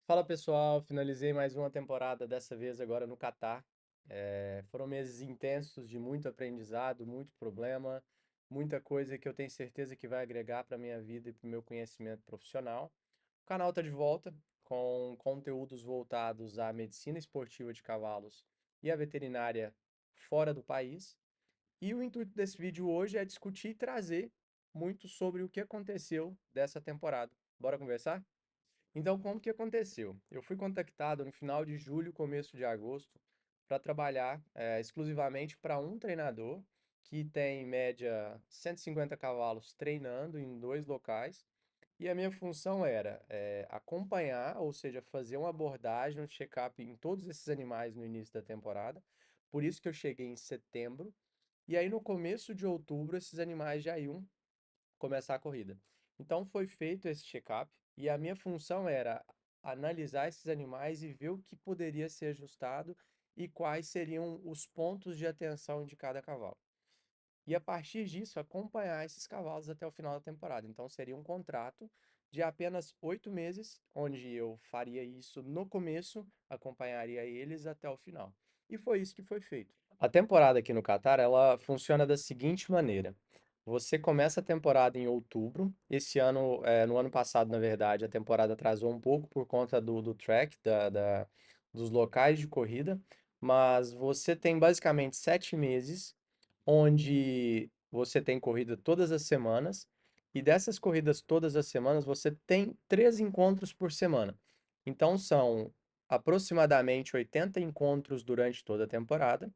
Fala pessoal, finalizei mais uma temporada, dessa vez agora no Catar. Foram meses intensos de muito aprendizado, muito problema, muita coisa que eu tenho certeza que vai agregar para a minha vida e para o meu conhecimento profissional. O canal está de volta com conteúdos voltados à medicina esportiva de cavalos e à veterinária fora do país. E o intuito desse vídeo hoje é discutir e trazer muito sobre o que aconteceu dessa temporada. Bora conversar? Então, como que aconteceu? Eu fui contactado no final de julho, começo de agosto, para trabalhar exclusivamente para um treinador que tem em média 150 cavalos treinando em dois locais. E a minha função era acompanhar, ou seja, fazer uma abordagem, um check-up em todos esses animais no início da temporada. Por isso que eu cheguei em setembro. E aí, no começo de outubro, esses animais já iam começar a corrida. Então foi feito esse check-up e a minha função era analisar esses animais e ver o que poderia ser ajustado e quais seriam os pontos de atenção de cada cavalo. E a partir disso, acompanhar esses cavalos até o final da temporada. Então seria um contrato de apenas 8 meses, onde eu faria isso no começo, acompanharia eles até o final. E foi isso que foi feito. A temporada aqui no Catar, ela funciona da seguinte maneira. Você começa a temporada em outubro. Esse ano, no ano passado, na verdade, a temporada atrasou um pouco por conta do track, dos locais de corrida. Mas você tem basicamente 7 meses, onde você tem corrida todas as semanas. E dessas corridas todas as semanas, você tem 3 encontros por semana. Então, são aproximadamente 80 encontros durante toda a temporada.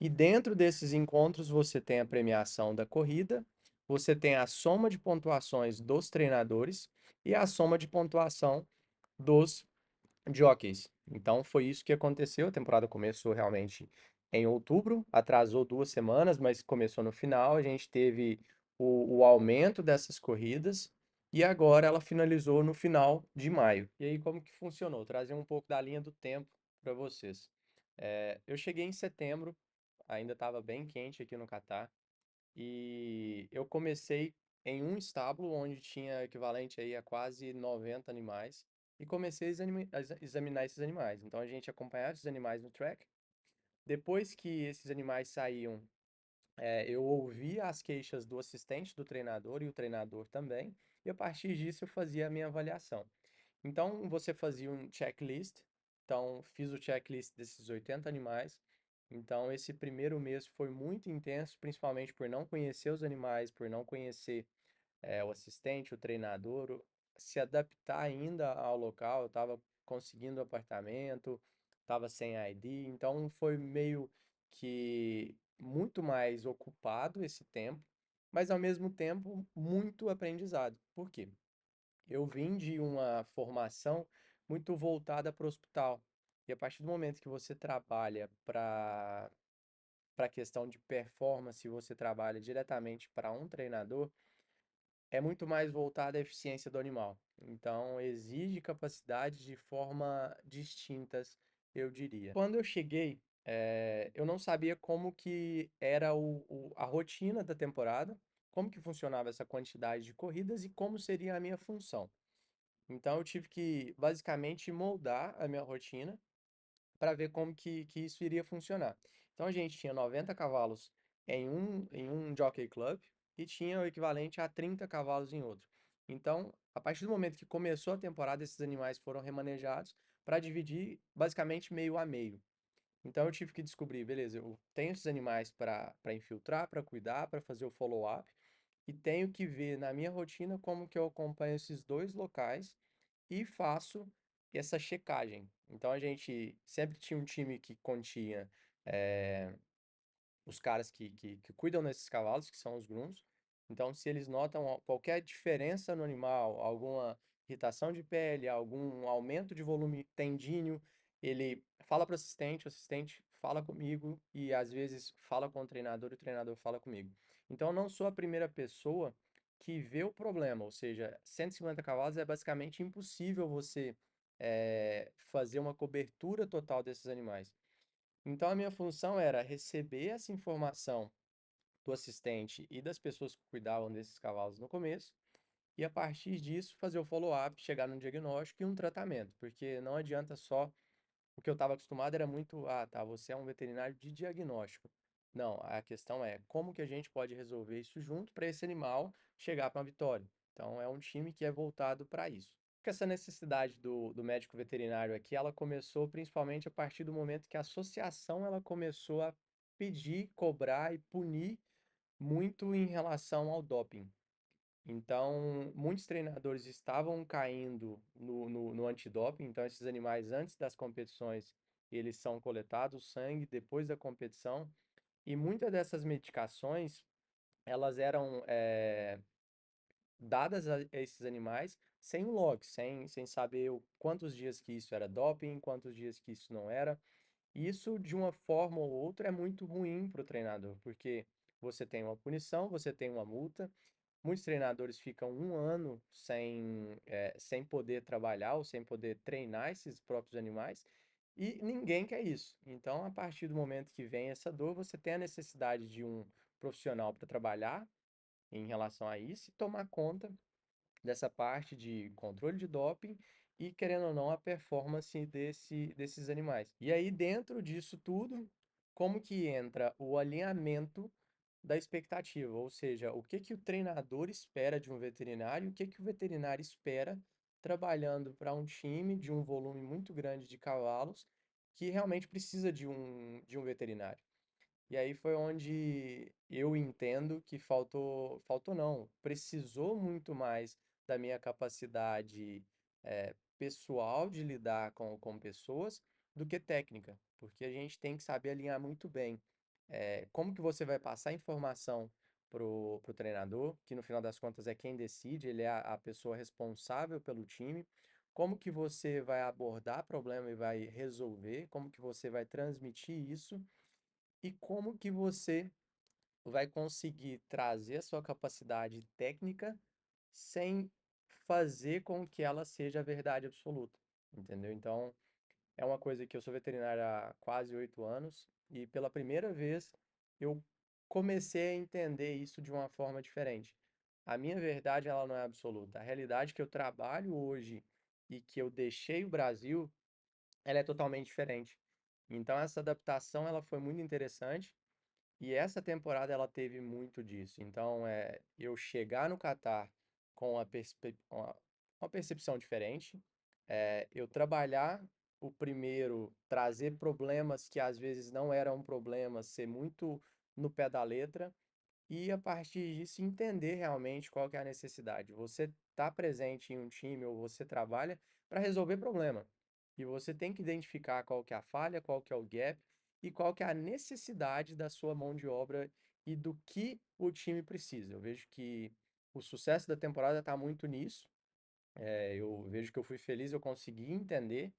E dentro desses encontros você tem a premiação da corrida, você tem a soma de pontuações dos treinadores e a soma de pontuação dos jockeys. Então foi isso que aconteceu. A temporada começou realmente em outubro, atrasou 2 semanas, mas começou no final. A gente teve o aumento dessas corridas e agora ela finalizou no final de maio. E aí, como que funcionou? Trazer um pouco da linha do tempo para vocês. Eu cheguei em setembro, ainda estava bem quente aqui no Catar, e eu comecei em um estábulo onde tinha equivalente aí a quase 90 animais e comecei a examinar esses animais. Então a gente acompanhava esses animais no track. Depois que esses animais saíam, eu ouvia as queixas do assistente do treinador e o treinador também, e a partir disso eu fazia a minha avaliação. Então você fazia um checklist. Então fiz o checklist desses 80 animais. Então esse primeiro mês foi muito intenso, principalmente por não conhecer os animais, por não conhecer o assistente, o treinador, se adaptar ainda ao local. Eu estava conseguindo apartamento, estava sem ID, então foi meio que muito mais ocupado esse tempo, mas ao mesmo tempo muito aprendizado. Por quê? Eu vim de uma formação muito voltada para o hospital. E a partir do momento que você trabalha para a questão de performance, você trabalha diretamente para um treinador, é muito mais voltada à eficiência do animal. Então, exige capacidades de forma distintas, eu diria. Quando eu cheguei, eu não sabia como que era a rotina da temporada, como que funcionava essa quantidade de corridas e como seria a minha função. Então eu tive que basicamente moldar a minha rotina para ver como que isso iria funcionar. Então a gente tinha 90 cavalos em um Jockey Club e tinha o equivalente a 30 cavalos em outro. Então, a partir do momento que começou a temporada, esses animais foram remanejados para dividir basicamente meio a meio. Então eu tive que descobrir, beleza, eu tenho esses animais para infiltrar, para cuidar, para fazer o follow-up, e tenho que ver na minha rotina como que eu acompanho esses dois locais e faço essa checagem. Então a gente sempre tinha um time que continha eh, os caras que cuidam desses cavalos, que são os grooms. Então, se eles notam qualquer diferença no animal, alguma irritação de pele, algum aumento de volume tendíneo, ele fala para o assistente fala comigo e às vezes fala com o treinador fala comigo. Então, eu não sou a primeira pessoa que vê o problema, ou seja, 150 cavalos é basicamente impossível você fazer uma cobertura total desses animais. Então a minha função era receber essa informação do assistente e das pessoas que cuidavam desses cavalos no começo e a partir disso fazer o follow-up, chegar num diagnóstico e um tratamento, porque não adianta só o que eu estava acostumado era muito, ah, tá, você é um veterinário de diagnóstico. Não, a questão é como que a gente pode resolver isso junto para esse animal chegar para uma vitória. Então é um time que é voltado para isso. Porque essa necessidade do médico veterinário aqui, ela começou principalmente a partir do momento que a associação ela começou a pedir, cobrar e punir muito em relação ao doping. Então, muitos treinadores estavam caindo no antidoping. Então, esses animais, antes das competições, eles são coletados, sangue, depois da competição. E muitas dessas medicações, elas eram dadas a esses animais sem um log, sem saber quantos dias que isso era doping, quantos dias que isso não era. Isso, de uma forma ou outra, é muito ruim para o treinador, porque você tem uma punição, você tem uma multa. Muitos treinadores ficam um ano sem poder trabalhar ou sem poder treinar esses próprios animais e ninguém quer isso. Então, a partir do momento que vem essa dor, você tem a necessidade de um profissional para trabalhar em relação a isso e tomar conta dessa parte de controle de doping e, querendo ou não, a performance desses animais. E aí, dentro disso tudo, como que entra o alinhamento da expectativa, ou seja, o que que o treinador espera de um veterinário, o que que o veterinário espera trabalhando para um time de um volume muito grande de cavalos que realmente precisa de um veterinário. E aí foi onde eu entendo que faltou não, precisou muito mais da minha capacidade pessoal de lidar com pessoas do que técnica, porque a gente tem que saber alinhar muito bem como que você vai passar informação pro treinador, que no final das contas é quem decide, ele é a pessoa responsável pelo time, como que você vai abordar problema e vai resolver, como que você vai transmitir isso e como que você vai conseguir trazer a sua capacidade técnica sem fazer com que ela seja a verdade absoluta, entendeu? Então, é uma coisa que eu sou veterinário há quase 8 anos e pela primeira vez eu comecei a entender isso de uma forma diferente. A minha verdade, ela não é absoluta. A realidade que eu trabalho hoje e que eu deixei o Brasil, ela é totalmente diferente. Então, essa adaptação, ela foi muito interessante e essa temporada ela teve muito disso. Então, eu chegar no Catar com uma percepção diferente, eu trabalhar o primeiro, trazer problemas que às vezes não eram problemas, ser muito no pé da letra e a partir disso entender realmente qual que é a necessidade. Você está presente em um time ou você trabalha para resolver problema. E você tem que identificar qual que é a falha, qual que é o gap e qual que é a necessidade da sua mão de obra e do que o time precisa. Eu vejo que o sucesso da temporada está muito nisso. Eu vejo que eu fui feliz, eu consegui entender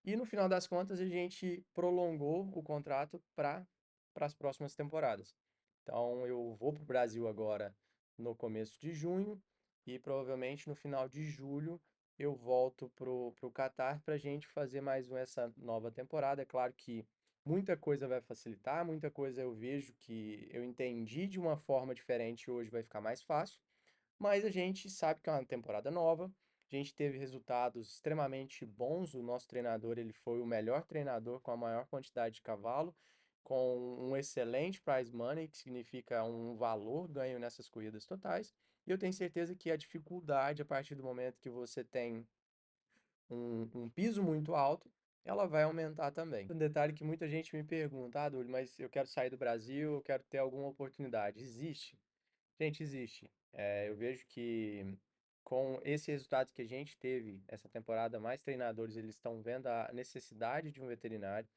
e no final das contas, a gente prolongou o contrato para as próximas temporadas. Então, eu vou para o Brasil agora no começo de junho e provavelmente no final de julho eu volto pro Catar para a gente fazer essa nova temporada. É claro que muita coisa vai facilitar, muita coisa eu vejo que eu entendi de uma forma diferente hoje vai ficar mais fácil. Mas a gente sabe que é uma temporada nova. A gente teve resultados extremamente bons. O nosso treinador, ele foi o melhor treinador com a maior quantidade de cavalo, com um excelente prize money, que significa um valor ganho nessas corridas totais. E eu tenho certeza que a dificuldade, a partir do momento que você tem um piso muito alto, ela vai aumentar também. Um detalhe que muita gente me pergunta, ah, Dulio, mas eu quero sair do Brasil, eu quero ter alguma oportunidade. Existe? Gente, existe. Eu vejo que com esse resultado que a gente teve essa temporada, mais treinadores eles estão vendo a necessidade de um veterinário.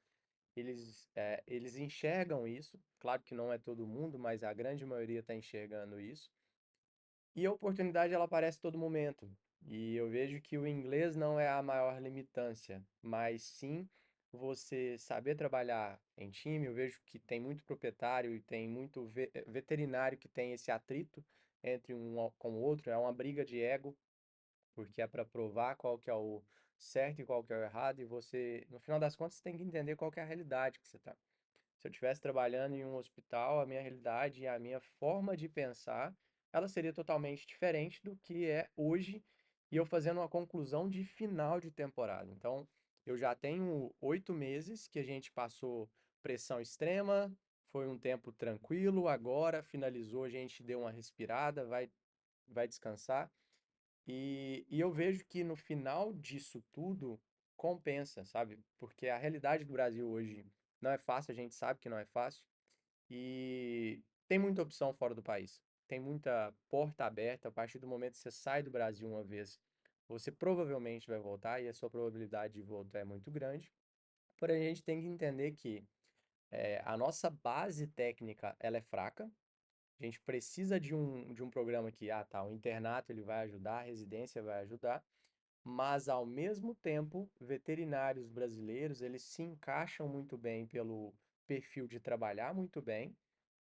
Eles enxergam isso. Claro que não é todo mundo, mas a grande maioria está enxergando isso. E a oportunidade ela aparece a todo momento. E eu vejo que o inglês não é a maior limitância, mas sim você saber trabalhar em time. Eu vejo que tem muito proprietário e tem muito veterinário que tem esse atrito entre com o outro, é uma briga de ego, porque é para provar qual que é o certo e qual que é o errado, e você, no final das contas, você tem que entender qual que é a realidade que você está. Se eu estivesse trabalhando em um hospital, a minha realidade e a minha forma de pensar ela seria totalmente diferente do que é hoje, e eu fazendo uma conclusão de final de temporada. Então, eu já tenho 8 meses que a gente passou pressão extrema, foi um tempo tranquilo, agora finalizou, a gente deu uma respirada, vai descansar. E eu vejo que no final disso tudo compensa, sabe? Porque a realidade do Brasil hoje não é fácil, a gente sabe que não é fácil. E tem muita opção fora do país. Tem muita porta aberta. A partir do momento que você sai do Brasil uma vez, você provavelmente vai voltar e a sua probabilidade de volta é muito grande. Porém, a gente tem que entender que a nossa base técnica ela é fraca. A gente precisa de um programa que, tá, o internato ele vai ajudar, a residência vai ajudar, mas ao mesmo tempo, veterinários brasileiros, eles se encaixam muito bem pelo perfil de trabalhar muito bem.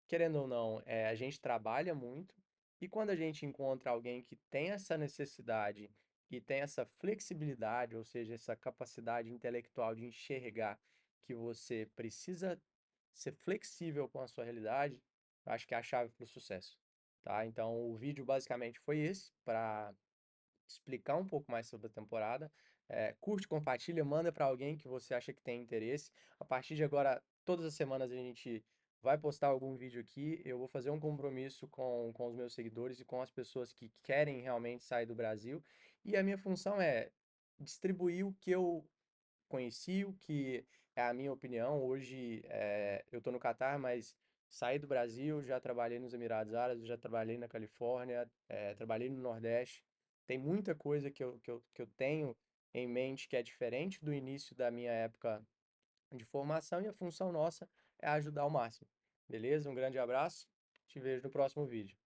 Querendo ou não, a gente trabalha muito, e quando a gente encontra alguém que tem essa necessidade e tem essa flexibilidade, ou seja, essa capacidade intelectual de enxergar que você precisa ser flexível com a sua realidade, eu acho que é a chave para o sucesso, tá? Então, o vídeo basicamente foi esse, para explicar um pouco mais sobre a temporada. Curte, compartilha, manda para alguém que você acha que tem interesse. A partir de agora, todas as semanas a gente vai postar algum vídeo aqui. Eu vou fazer um compromisso com os meus seguidores e com as pessoas que querem realmente sair do Brasil. E a minha função é distribuir o que eu conheci, o que é a minha opinião. Hoje eu estou no Catar, mas saí do Brasil, já trabalhei nos Emirados Árabes, já trabalhei na Califórnia, trabalhei no Nordeste. Tem muita coisa que eu tenho em mente que é diferente do início da minha época de formação, e a função nossa é ajudar ao máximo. Beleza? Um grande abraço, te vejo no próximo vídeo.